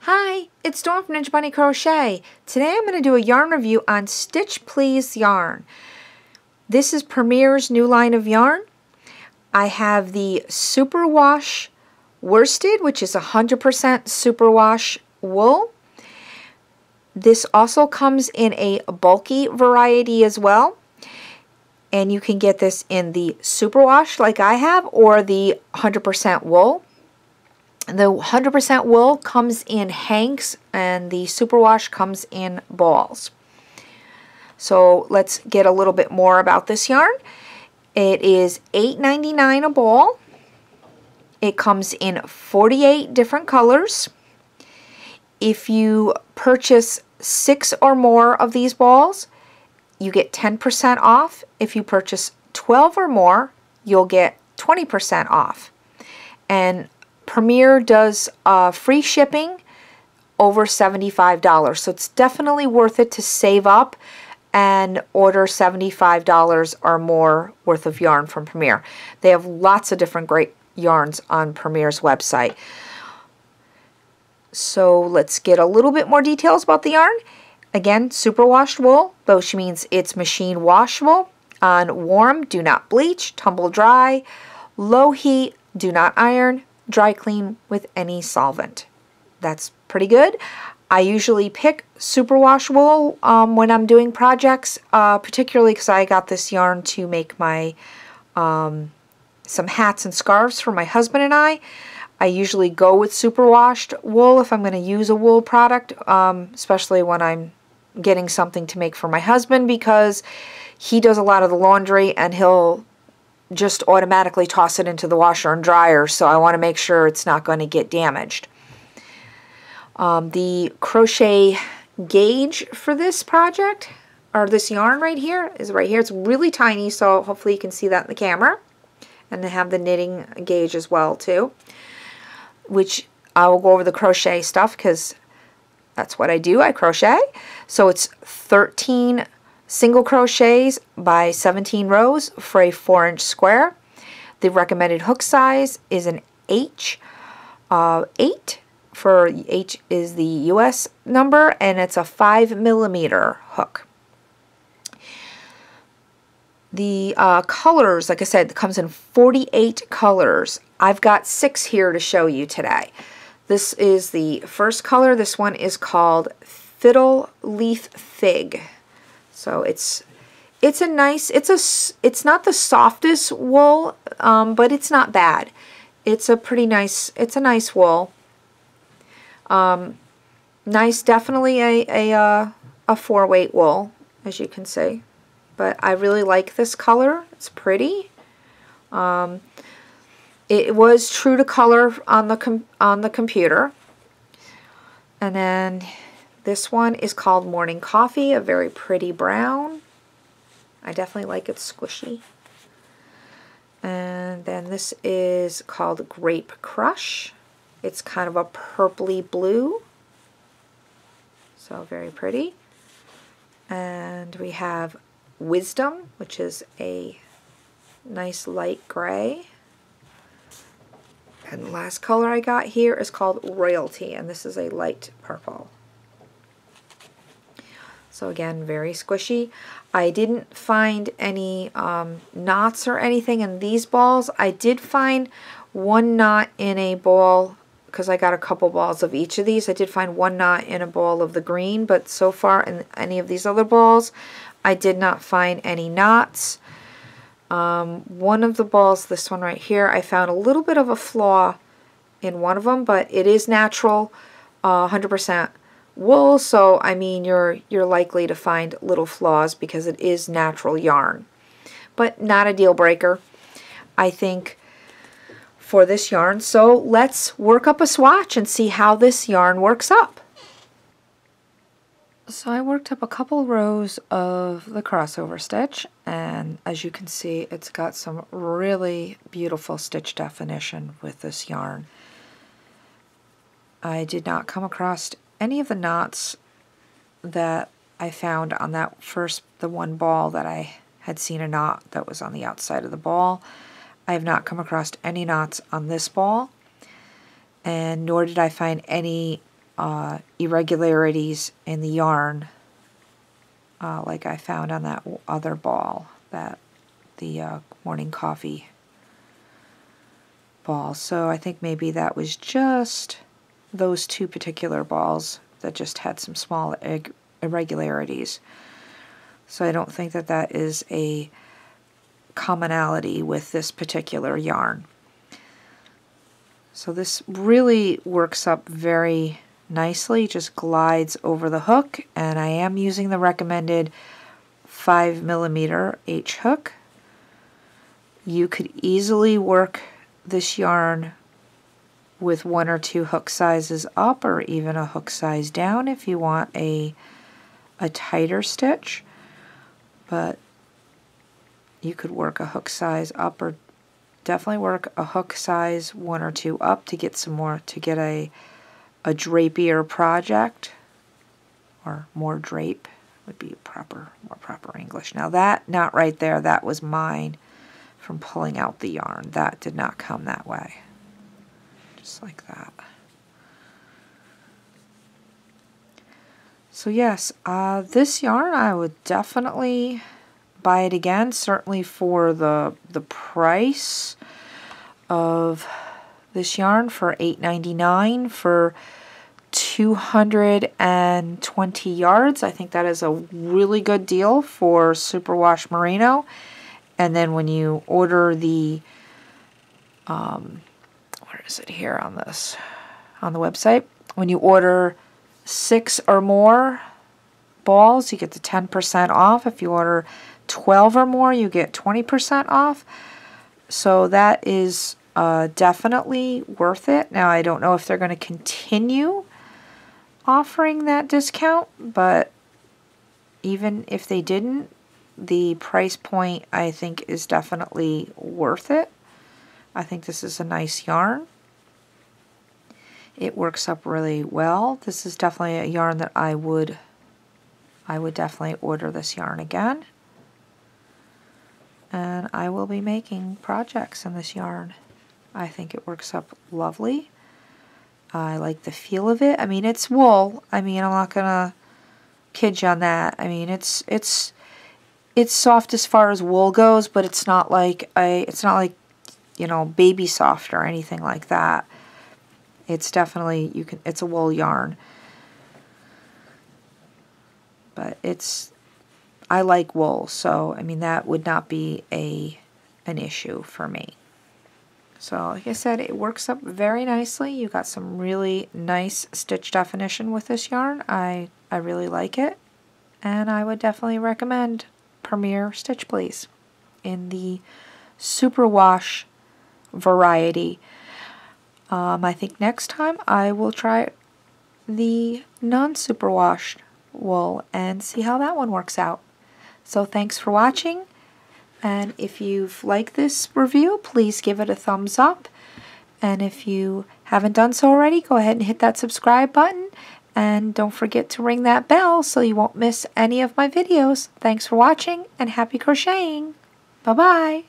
Hi, it's Dawn from Ninja Bunny Crochet. Today I'm going to do a yarn review on Stitch Please yarn. This is Premier's new line of yarn. I have the Superwash worsted, which is 100% superwash wool. This also comes in a bulky variety as well. And you can get this in the superwash like I have or the 100% wool. The 100% wool comes in hanks and the superwash comes in balls. So let's get a little bit more about this yarn. It is $8.99 a ball. It comes in 48 different colors. If you purchase 6 or more of these balls, you get 10% off. If you purchase 12 or more, you'll get 20% off. And Premier does free shipping over $75, so it's definitely worth it to save up and order $75 or more worth of yarn from Premier. They have lots of different great yarns on Premier's website. So let's get a little bit more details about the yarn. Again, superwash wool, which means it's machine washable. On warm, do not bleach, tumble dry. Low heat, do not iron. Dry clean with any solvent. That's pretty good. I usually pick superwash wool when I'm doing projects, particularly because I got this yarn to make my some hats and scarves for my husband and I. I usually go with superwashed wool if I'm going to use a wool product, especially when I'm getting something to make for my husband, because he does a lot of the laundry and he'll just automatically toss it into the washer and dryer, so I want to make sure it's not going to get damaged. The crochet gauge for this project, or this yarn right here, is right here. It's really tiny, so hopefully you can see that in the camera. And they have the knitting gauge as well too, which I will go over the crochet stuff because that's what I do. I crochet. So it's 13 single crochets by 17 rows for a 4-inch square. The recommended hook size is an H. 8 for H is the US number, and it's a 5mm hook. The colors, like I said, it comes in 48 colors. I've got 6 here to show you today. This is the first color. This one is called Fiddle Leaf Fig. So it's a nice, it's not the softest wool, but it's not bad. It's a pretty nice, it's a nice wool. Nice, definitely a 4-weight wool, as you can see. But I really like this color. It's pretty. It was true to color on the computer. And then this one is called Morning Coffee, a very pretty brown. I definitely like it squishy. And then this is called Grape Crush. It's kind of a purpley blue. So very pretty. And we have Wisdom, which is a nice light gray. And the last color I got here is called Royalty, and this is a light purple. So again, very squishy. I didn't find any knots or anything in these balls. I did find one knot in a ball, because I got a couple balls of each of these. I did find one knot in a ball of the green, but so far in any of these other balls, I did not find any knots. One of the balls, this one right here, I found a little bit of a flaw in one of them, but it is natural, 100% wool, so I mean you're likely to find little flaws because it is natural yarn, but not a deal breaker, I think, for this yarn. So let's work up a swatch and see how this yarn works up. So I worked up a couple rows of the crossover stitch, and as you can see, it's got some really beautiful stitch definition with this yarn. I did not come across any of the knots that I found on that the one ball that I had seen a knot that was on the outside of the ball. I have not come across any knots on this ball, and nor did I find any irregularities in the yarn like I found on that other ball, the morning coffee ball. So I think maybe that was just those two particular balls that just had some small irregularities. So I don't think that that is a commonality with this particular yarn. So this really works up very nicely, just glides over the hook, and I am using the recommended 5mm H hook. You could easily work this yarn with 1 or 2 hook sizes up, or even a hook size down if you want a tighter stitch, but you could work a hook size up, or definitely work a hook size 1 or 2 up to get some more, to get a drapier project, or more drape would be more proper English. Now that knot right there, that was mine from pulling out the yarn. That did not come that way. Just like that. So yes, this yarn I would definitely buy it again, certainly for the price of this yarn, for $8.99 for 220 yards. I think that is a really good deal for Superwash Merino. And then when you order the where is it here on this, on the website, when you order 6 or more balls, you get the 10% off. If you order 12 or more, you get 20% off. So that is definitely worth it. Now, I don't know if they're going to continue offering that discount, but even if they didn't, the price point I think is definitely worth it. I think this is a nice yarn. It works up really well. This is definitely a yarn that I would definitely order this yarn again. And I will be making projects in this yarn. I think it works up lovely. I like the feel of it. I mean, it's wool. I mean, I'm not gonna kid you on that. I mean, it's soft as far as wool goes, but it's not like you know, baby soft or anything like that. It's definitely, it's a wool yarn. But I like wool, so I mean that would not be an issue for me. So like I said, it works up very nicely. You got some really nice stitch definition with this yarn. I really like it, and I would definitely recommend Premier Stitch Please in the Superwash variety. I think next time I will try the non-superwashed wool and see how that one works out. So thanks for watching, and if you've liked this review, please give it a thumbs up, and if you haven't done so already, go ahead and hit that subscribe button, and don't forget to ring that bell so you won't miss any of my videos. Thanks for watching, and happy crocheting! Bye-bye!